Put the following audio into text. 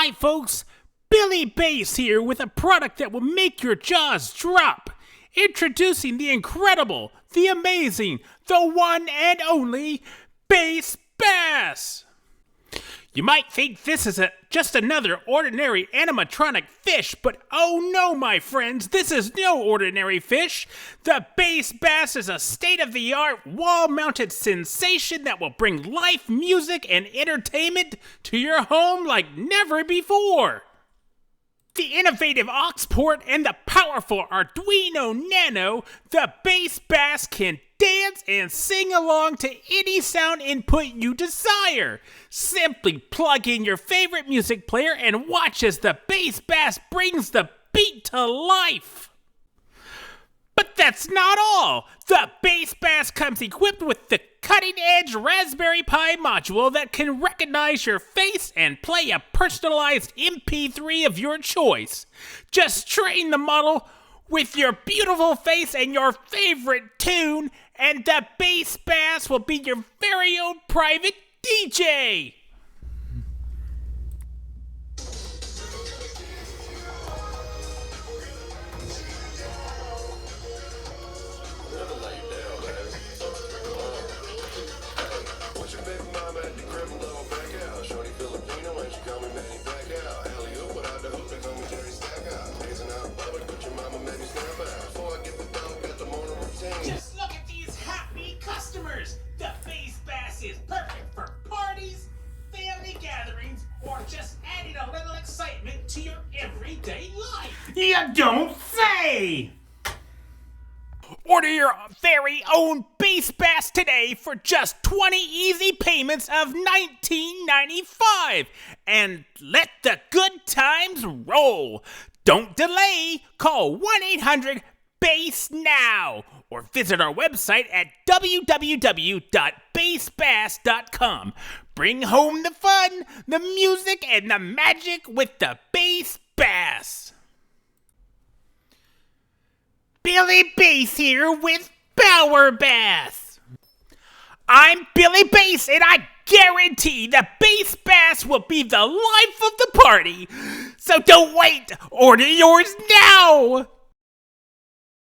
Hi folks, Billy Bass here with a product that will make your jaws drop. Introducing the incredible, the amazing, the one and only Bass Bass. You might think this is just another ordinary animatronic fish, but oh no, my friends, this is no ordinary fish. The Bass Bass is a state-of-the-art wall-mounted sensation that will bring life, music, and entertainment to your home like never before. The innovative aux port and the powerful Arduino Nano, the Bass Bass can dance and sing along to any sound input you desire. Simply plug in your favorite music player and watch as the Bass Bass brings the beat to life. But that's not all. The Bass Bass comes equipped with the cutting-edge Raspberry Pi module that can recognize your face and play a personalized MP3 of your choice. Just train the model with your beautiful face and your favorite tune, and the Bass Bass will be your very own private DJ. Just look at these happy customers! The Bass Bass is perfect for parties, family gatherings, or just adding a little excitement to your everyday life. You don't say! Order your very own Bass Bass today for just 20 easy payments of $19.95 and let the good times roll. Don't delay. Call 1-800-BASS now or visit our website at www.bassbass.com. Bring home the fun, the music, and the magic with the Bass Bass. Billy Bass here with Pao-er Bass. I'm Billy Bass, and I guarantee the Bass Bass will be the life of the party. So don't wait. Order yours now.